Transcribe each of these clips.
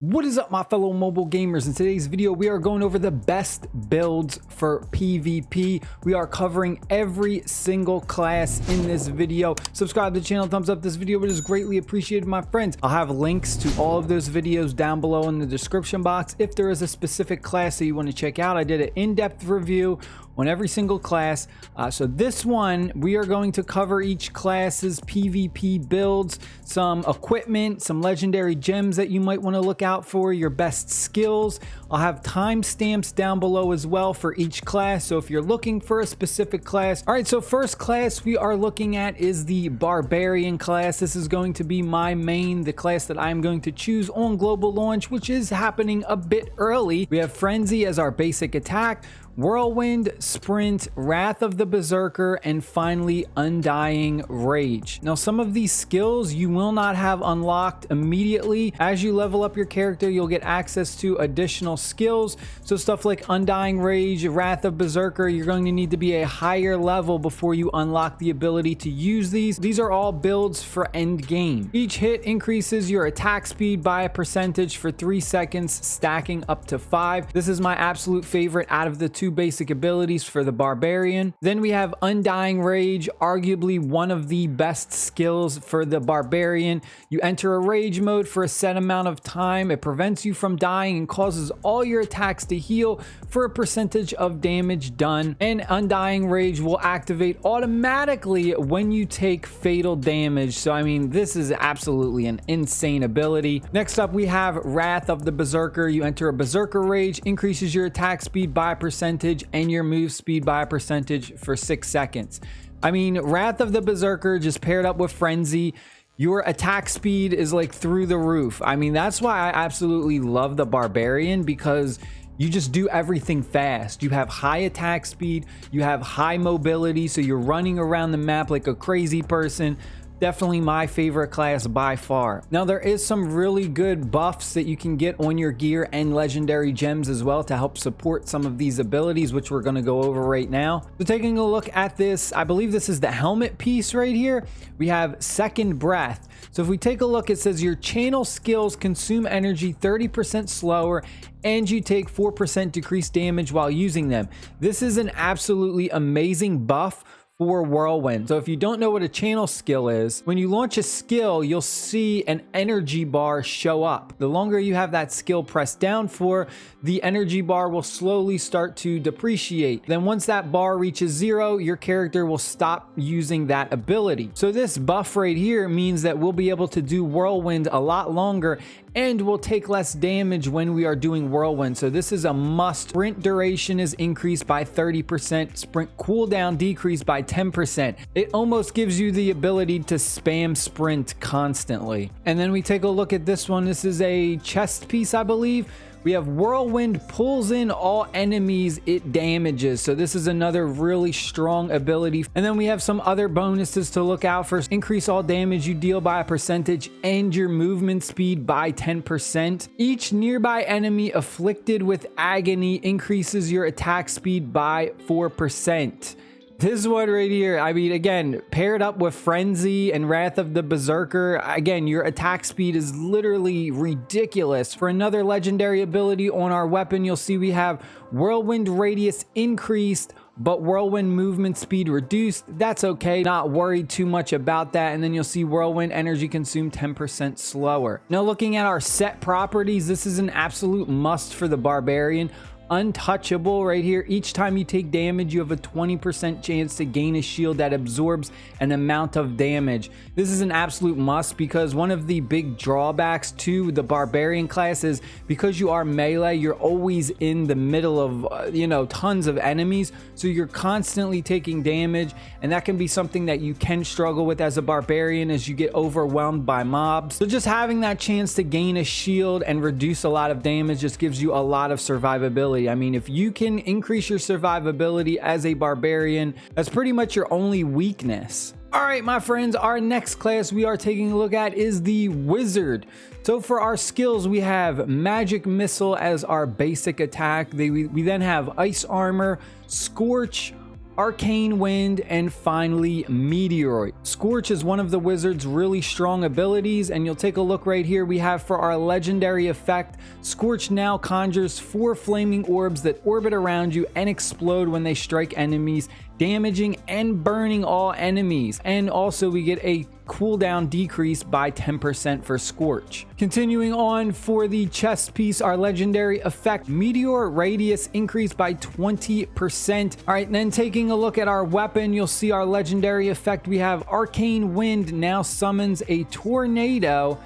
What is up, my fellow mobile gamers? In today's video we are going over the best builds for PvP. We are covering every single class in this video. Subscribe to the channel, thumbs up this video, it is greatly appreciated, my friends. I'll have links to all of those videos down below in the description box. If there is a specific class that you want to check out, I did an in-depth review on every single class. So this one, we are going to cover each class's PvP builds, some equipment, some legendary gems that you might want to look out for, your best skills. I'll have timestamps down below as well for each class, so if you're looking for a specific class. All right, so first class we are looking at is the Barbarian class. This is going to be my main, the class that I'm going to choose on global launch, which is happening a bit early. We have Frenzy as our basic attack, Whirlwind, Sprint, Wrath of the Berserker, and finally Undying Rage. Now some of these skills you will not have unlocked immediately. As you level up your character, you'll get access to additional skills. So stuff like Undying Rage, Wrath of Berserker, you're going to need to be a higher level before you unlock the ability to use these. These are all builds for end game. Each hit increases your attack speed by a percentage for 3 seconds, stacking up to 5. This is my absolute favorite out of the two basic abilities for the Barbarian. Then we have Undying Rage, arguably one of the best skills for the Barbarian. You enter a rage mode for a set amount of time. It prevents you from dying and causes all your attacks to heal for a percentage of damage done. And Undying Rage will activate automatically when you take fatal damage. So I mean, this is absolutely an insane ability. Next up we have Wrath of the Berserker. You enter a Berserker Rage, increases your attack speed by a percentage and your move speed by a percentage for 6 seconds. I mean, Wrath of the Berserker just paired up with Frenzy, your attack speed is like through the roof. I mean, that's why I absolutely love the Barbarian, because you just do everything fast. You have high attack speed, you have high mobility, so you're running around the map like a crazy person. Definitely my favorite class by far. Now there is some really good buffs that you can get on your gear and legendary gems as well to help support some of these abilities, which we're going to go over right now. So taking a look at this, I believe this is the helmet piece right here. We have Second Breath. So if we take a look, it says your channel skills consume energy 30% slower and you take 4% decreased damage while using them. This is an absolutely amazing buff for Whirlwind. So if you don't know what a channel skill is, when you launch a skill, you'll see an energy bar show up. The longer you have that skill pressed down for, the energy bar will slowly start to depreciate. Then once that bar reaches 0, your character will stop using that ability. So this buff right here means that we'll be able to do Whirlwind a lot longer and will take less damage when we are doing Whirlwind. So this is a must. Sprint duration is increased by 30%, sprint cooldown decreased by 10%. It almost gives you the ability to spam sprint constantly. And then we take a look at this one. This is a chest piece, I believe. We have Whirlwind pulls in all enemies it damages. So this is another really strong ability. And then we have some other bonuses to look out for. Increase all damage you deal by a percentage and your movement speed by 10%. Each nearby enemy afflicted with agony increases your attack speed by 4%. This one right here, I mean, again, paired up with Frenzy and Wrath of the Berserker, again, your attack speed is literally ridiculous. For another legendary ability on our weapon, you'll see we have Whirlwind Radius increased, but Whirlwind movement speed reduced. That's okay, not worried too much about that. And then you'll see Whirlwind energy consumed 10% slower. Now looking at our set properties, this is an absolute must for the Barbarian. Untouchable right here. Each time you take damage, you have a 20% chance to gain a shield that absorbs an amount of damage. This is an absolute must, because one of the big drawbacks to the Barbarian class is because you are melee, you're always in the middle of tons of enemies, so you're constantly taking damage, and that can be something that you can struggle with as a Barbarian as you get overwhelmed by mobs. So just having that chance to gain a shield and reduce a lot of damage just gives you a lot of survivability. I mean, if you can increase your survivability as a Barbarian, that's pretty much your only weakness. All right, my friends, our next class we are taking a look at is the Wizard. So for our skills, we have Magic Missile as our basic attack. We then have Ice Armor, Scorch, Arcane Wind, and finally Meteoroid. Scorch is one of the wizard's really strong abilities, and you'll take a look right here. We have for our legendary effect, Scorch now conjures 4 flaming orbs that orbit around you and explode when they strike enemies, damaging and burning all enemies. And also we get a cooldown decrease by 10% for Scorch. Continuing on for the chest piece, our legendary effect, Meteor Radius increased by 20%. All right, and then taking a look at our weapon, you'll see our legendary effect. We have Arcane Wind now summons a tornado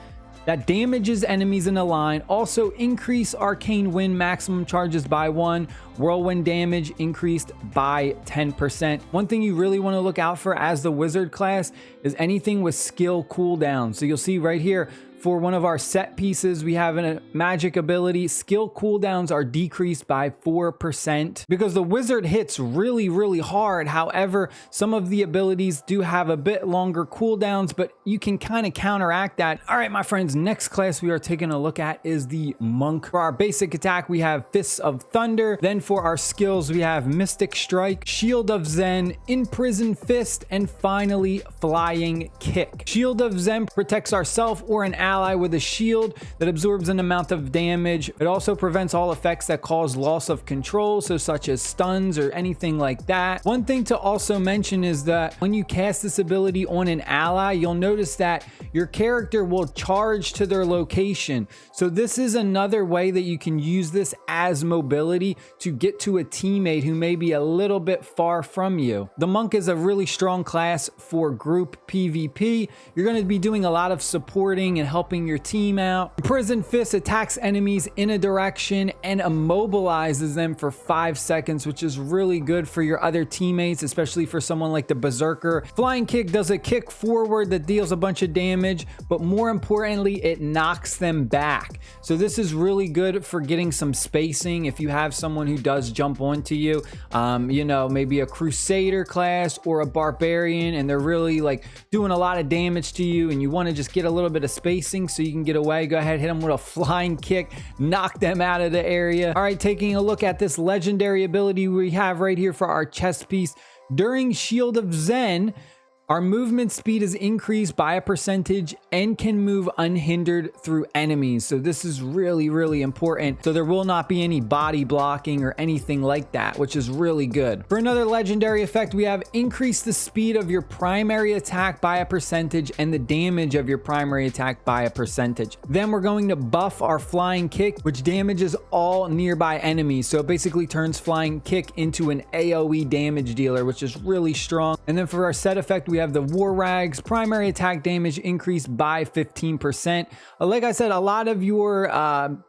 that damages enemies in a line. Also increase Arcane Wind maximum charges by 1. Whirlwind damage increased by 10%. One thing you really want to look out for as the wizard class is anything with skill cooldown. So you'll see right here, for one of our set pieces, we have a magic ability. Skill cooldowns are decreased by 4% because the wizard hits really hard. However, some of the abilities do have a bit longer cooldowns, but you can kind of counteract that. All right, my friends, next class we are taking a look at is the monk. For our basic attack, we have Fists of Thunder. Then for our skills, we have Mystic Strike, Shield of Zen, Imprisoned Fist, and finally Flying Kick. Shield of Zen protects ourselves or an ally with a shield that absorbs an amount of damage. It also prevents all effects that cause loss of control, so such as stuns or anything like that. One thing to also mention is that when you cast this ability on an ally, you'll notice that your character will charge to their location. So this is another way that you can use this as mobility to get to a teammate who may be a little bit far from you. The monk is a really strong class for group PvP. You're going to be doing a lot of supporting and helping your team out. Imprisoned Fist attacks enemies in a direction and immobilizes them for 5 seconds, which is really good for your other teammates, especially for someone like the Berserker. Flying Kick does a kick forward that deals a bunch of damage, but more importantly, it knocks them back. So this is really good for getting some spacing if you have someone who does jump onto you, you know, maybe a Crusader class or a Barbarian, and they're really like doing a lot of damage to you and you want to just get a little bit of spacing so you can get away. Go ahead, hit them with a Flying Kick, knock them out of the area. All right, taking a look at this legendary ability we have right here for our chest piece. During Shield of Zen, our movement speed is increased by a percentage and can move unhindered through enemies. So this is really important. So there will not be any body blocking or anything like that, which is really good. For another legendary effect, we have increase the speed of your primary attack by a percentage and the damage of your primary attack by a percentage. Then we're going to buff our Flying Kick, which damages all nearby enemies. So it basically turns Flying Kick into an AoE damage dealer, which is really strong. And then for our set effect, we have the War Rags, primary attack damage increased by 15%. Like I said, a lot of your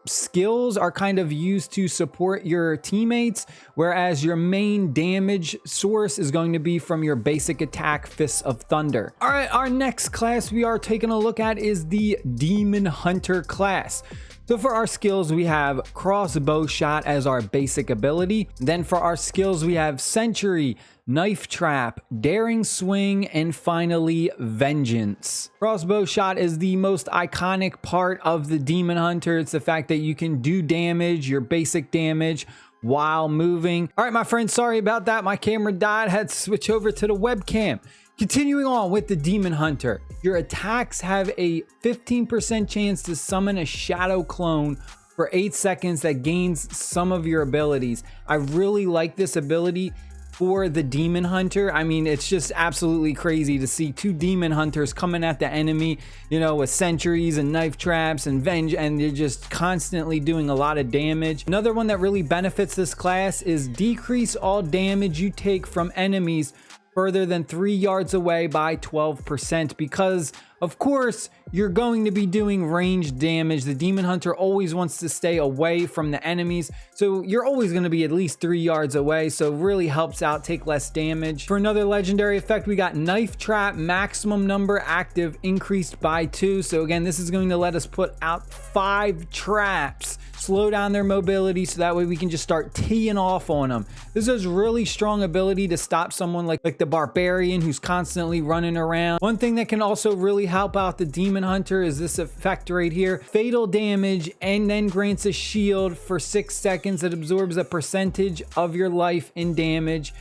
skills are kind of used to support your teammates, whereas your main damage source is going to be from your basic attack, Fists of Thunder. All right, our next class we are taking a look at is the Demon Hunter class. So for our skills, we have Crossbow Shot as our basic ability. Then for our skills, we have Sentry, Knife Trap, Daring Swing, and finally Vengeance. Crossbow Shot is the most iconic part of the Demon Hunter. It's the fact that you can do damage, your basic damage, while moving. All right, my friends, sorry about that. My camera died. I had to switch over to the webcam. Continuing on with the Demon Hunter, your attacks have a 15% chance to summon a shadow clone for 8 seconds that gains some of your abilities. I really like this ability for the Demon Hunter. I mean, it's just absolutely crazy to see 2 Demon Hunters coming at the enemy, you know, with sentries and knife traps and and they're just constantly doing a lot of damage. Another one that really benefits this class is decrease all damage you take from enemies further than 3 yards away by 12%, because of course you're going to be doing ranged damage. The Demon Hunter always wants to stay away from the enemies, so you're always going to be at least 3 yards away, so it really helps out, take less damage. For another legendary effect, we got Knife Trap, maximum number active increased by 2. So again, this is going to let us put out 5 traps, slow down their mobility, so that way we can just start teeing off on them. This is really strong ability to stop someone like the Barbarian who's constantly running around. One thing that can also really help out the Demon Hunter is this effect right here. Fatal damage, and then grants a shield for 6 seconds that absorbs a percentage of your life in damage.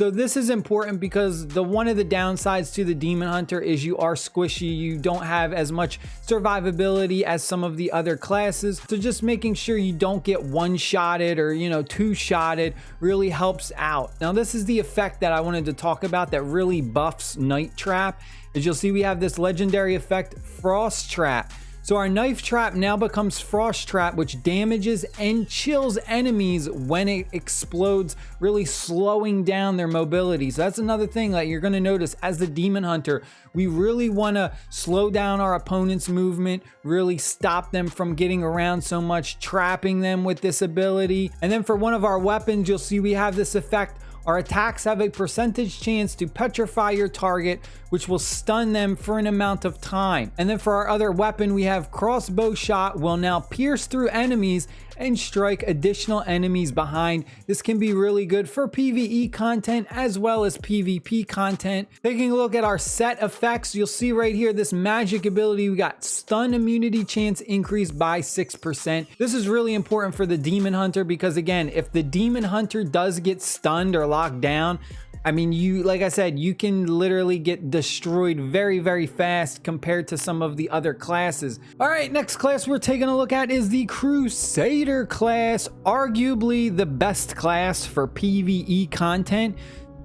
So this is important because one of the downsides to the Demon Hunter is you are squishy. You don't have as much survivability as some of the other classes. So just making sure you don't get one-shotted or, you know, two-shotted really helps out. Now this is the effect that I wanted to talk about that really buffs Night Trap. As you'll see, we have this legendary effect, Frost Trap. So our Knife Trap now becomes Frost Trap, which damages and chills enemies when it explodes, really slowing down their mobility. So that's another thing that you're going to notice as the Demon Hunter. We really want to slow down our opponent's movement, really stop them from getting around so much, trapping them with this ability. And then for one of our weapons, you'll see we have this effect. Our attacks have a percentage chance to petrify your target, which will stun them for an amount of time. And then for our other weapon, we have Crossbow Shot will now pierce through enemies and strike additional enemies behind. This can be really good for PvE content as well as PvP content. Taking a look at our set effects, you'll see right here this magic ability. We got stun immunity chance increased by 6%. This is really important for the Demon Hunter because, again, if the Demon Hunter does get stunned or locked down, I mean, like I said, you can literally get destroyed very, very fast compared to some of the other classes. All right, next class we're taking a look at is the Crusader class, arguably the best class for PvE content.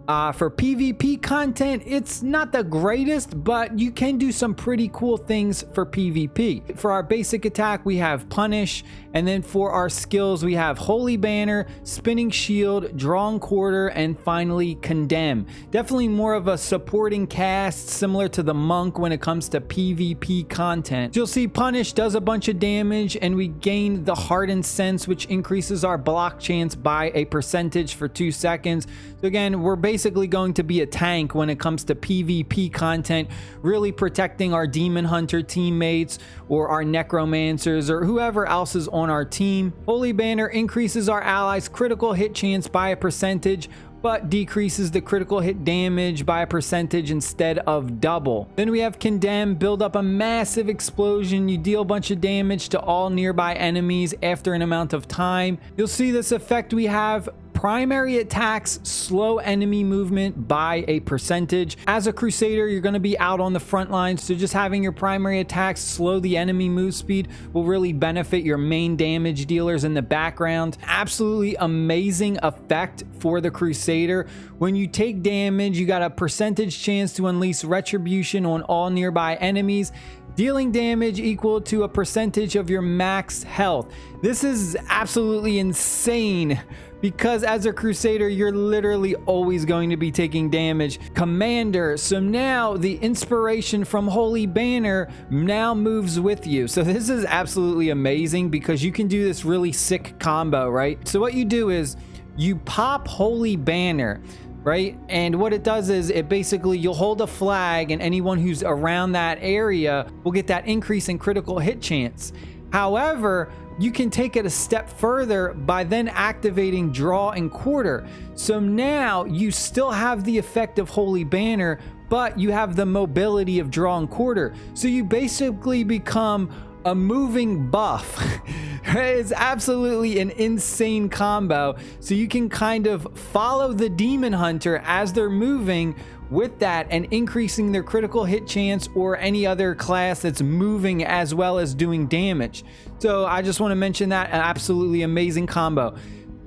For PvP content, it's not the greatest, but you can do some pretty cool things for PvP. For our basic attack, we have Punish, and then for our skills, we have Holy Banner, Spinning Shield, Drawn Quarter, and finally Condemn. Definitely more of a supporting cast, similar to the Monk when it comes to PvP content. You'll see Punish does a bunch of damage, and we gain the Hardened Sense, which increases our block chance by a percentage for 2 seconds. So again, we're basically going to be a tank when it comes to PvP content, really protecting our Demon Hunter teammates or our Necromancers or whoever else is on our team. Holy Banner increases our allies' critical hit chance by a percentage, but decreases the critical hit damage by a percentage instead of double. Then we have Condemn, build up a massive explosion. You deal a bunch of damage to all nearby enemies after an amount of time. You'll see this effect we have. Primary attacks slow enemy movement by a percentage. As a Crusader, you're going to be out on the front lines, so just having your primary attacks slow the enemy move speed will really benefit your main damage dealers in the background. Absolutely amazing effect for the Crusader. When you take damage, you got a percentage chance to unleash Retribution on all nearby enemies, dealing damage equal to a percentage of your max health. This is absolutely insane because as a Crusader, you're literally always going to be taking damage. Commander, so now the inspiration from Holy Banner now moves with you. So this is absolutely amazing because you can do this really sick combo, right? So what you do is you pop Holy Banner, right? And what it does is it basically, you'll hold a flag and anyone who's around that area will get that increase in critical hit chance. However, you can take it a step further by then activating Draw and Quarter. So now you still have the effect of Holy Banner, but you have the mobility of Draw and Quarter. So you basically become a moving buff. It's absolutely an insane combo. So you can kind of follow the Demon Hunter as they're moving with that and increasing their critical hit chance or any other class that's moving as well as doing damage. So I just want to mention that, an absolutely amazing combo.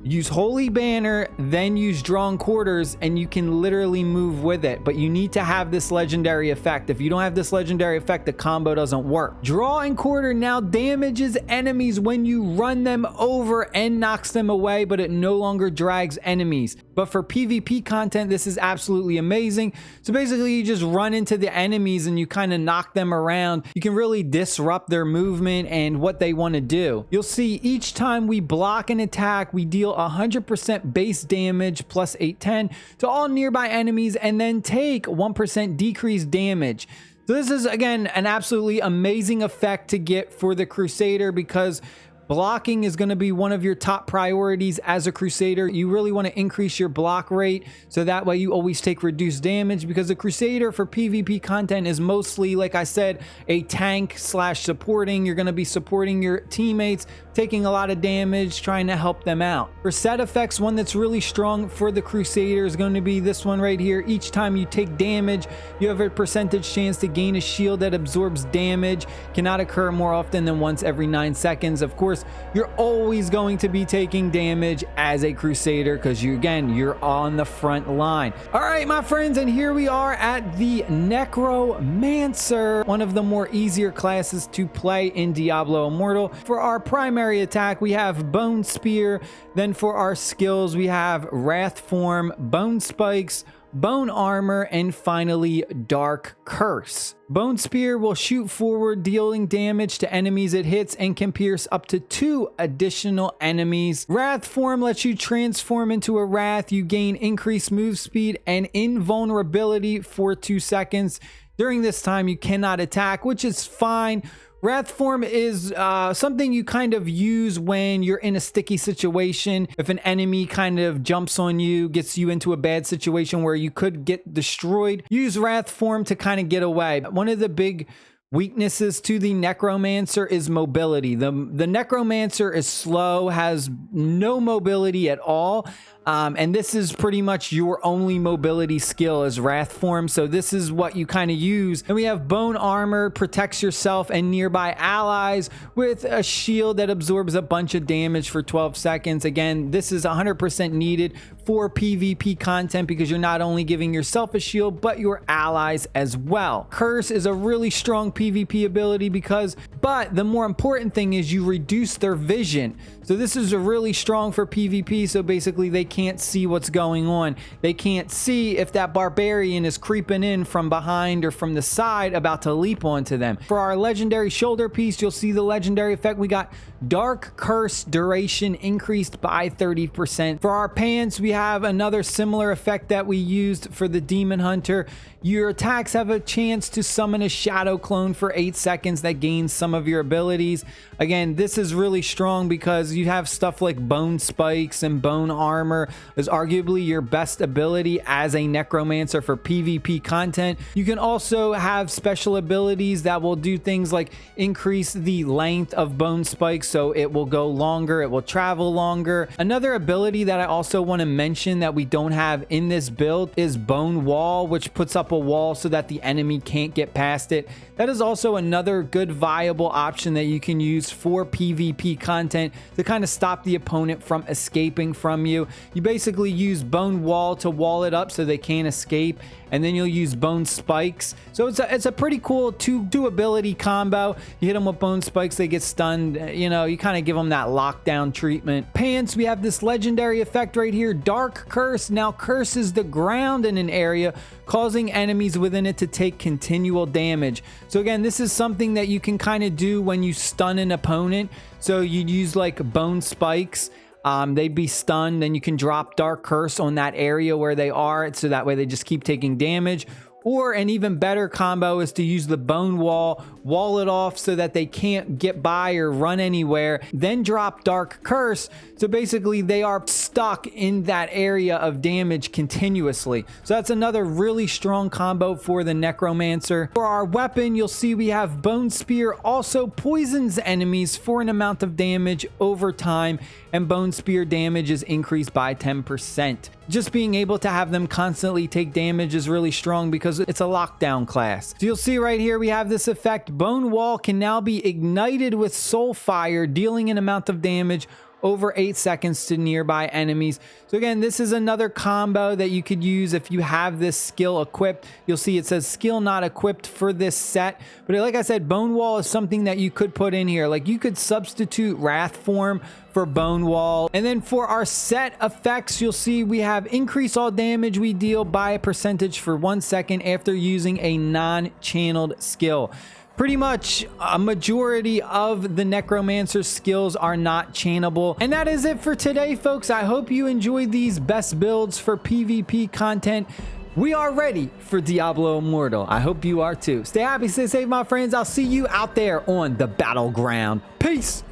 Use Holy Banner, then use Drawn Quarters, and you can literally move with it. But you need to have this legendary effect. If you don't have this legendary effect, the combo doesn't work. Draw and Quarter now damages enemies when you run them over and knocks them away, but it no longer drags enemies. But for PvP content, this is absolutely amazing. So basically, you just run into the enemies and you kind of knock them around. You can really disrupt their movement and what they want to do. You'll see each time we block an attack, we deal 100% base damage plus 810 to all nearby enemies and then take 1% decreased damage. So this is, again, an absolutely amazing effect to get for the Crusader because Blocking is going to be one of your top priorities as a Crusader. You really want to increase your block rate so that way you always take reduced damage, because the Crusader for PvP content is mostly, like I said, a tank slash supporting. You're going to be supporting your teammates, taking a lot of damage, trying to help them out. For set effects, one that's really strong for the Crusader is going to be this one right here. Each time you take damage, you have a percentage chance to gain a shield that absorbs damage. Cannot occur more often than once every 9 seconds. Of course, you're always going to be taking damage as a Crusader because you're on the front line. All right, my friends, and here we are at the Necromancer, one of the more easier classes to play in Diablo Immortal. For our primary attack, we have Bone Spear. Then for our skills, we have Wrath Form, Bone Spikes, Bone Armor, and finally Dark Curse. Bone Spear will shoot forward, dealing damage to enemies it hits, and can pierce up to 2 additional enemies. Wrath Form lets you transform into a Wrath. You gain increased move speed and invulnerability for 2 seconds. During this time, you cannot attack, which is fine. Wrath Form is something you kind of use when you're in a sticky situation. If an enemy kind of jumps on you, gets you into a bad situation where you could get destroyed, use Wrath Form to kind of get away. One of the big weaknesses to the Necromancer is mobility. The Necromancer is slow, has no mobility at all. And this is pretty much your only mobility skill is Wrath Form. So this is what you kind of use. And we have Bone Armor, protects yourself and nearby allies with a shield that absorbs a bunch of damage for 12 seconds. Again, this is 100% needed for PvP content because you're not only giving yourself a shield, but your allies as well. Curse is a really strong PvP ability but the more important thing is you reduce their vision. So this is a really strong for PvP. So basically they can't see what's going on. They can't see if that Barbarian is creeping in from behind or from the side about to leap onto them. For our legendary shoulder piece, you'll see the legendary effect. We got Dark Curse duration increased by 30%. For our pants, we have another similar effect that we used for the Demon Hunter. Your attacks have a chance to summon a shadow clone for 8 seconds that gains some of your abilities. Again, this is really strong because you have stuff like Bone Spikes and Bone Armor is arguably your best ability as a Necromancer for PvP content. You can also have special abilities that will do things like increase the length of Bone Spikes so it will go longer, it will travel longer. Another ability that I also want to mention that we don't have in this build is Bone Wall, which puts up a wall so that the enemy can't get past it. That is also another good viable option that you can use for PvP content to kind of stop the opponent from escaping from you. You basically use Bone Wall to wall it up so they can't escape, and then you'll use Bone Spikes. So it's a pretty cool two ability combo. You hit them with Bone Spikes, they get stunned. You know, you kind of give them that lockdown treatment. Pants, we have this legendary effect right here, Dark Curse. Now curses the ground in an area, causing enemies within it to take continual damage. So again, this is something that you can kind of do when you stun an opponent. So you'd use like Bone Spikes. They'd be stunned, then you can drop Dark Curse on that area where they are, so that way they just keep taking damage. Or an even better combo is to use the Bone Wall, wall it off so that they can't get by or run anywhere, then drop Dark Curse. So basically they are stuck in that area of damage continuously. So that's another really strong combo for the Necromancer. For our weapon, you'll see we have Bone Spear, also poisons enemies for an amount of damage over time, and Bone Spear damage is increased by 10%. Just being able to have them constantly take damage is really strong because it's a lockdown class. So you'll see right here we have this effect. Bone Wall can now be ignited with Soul Fire, dealing an amount of damage over 8 seconds to nearby enemies. So again, this is another combo that you could use if you have this skill equipped. You'll see it says skill not equipped for this set, but like I said, Bone Wall is something that you could put in here. Like you could substitute Wrath Form for Bone Wall. And then for our set effects, you'll see we have increase all damage we deal by a percentage for 1 second after using a non-channeled skill. Pretty much a majority of the Necromancer skills are not chainable. And that is it for today, folks. I hope you enjoyed these best builds for PvP content. We are ready for Diablo Immortal. I hope you are too. Stay happy, stay safe, my friends. I'll see you out there on the battleground. Peace.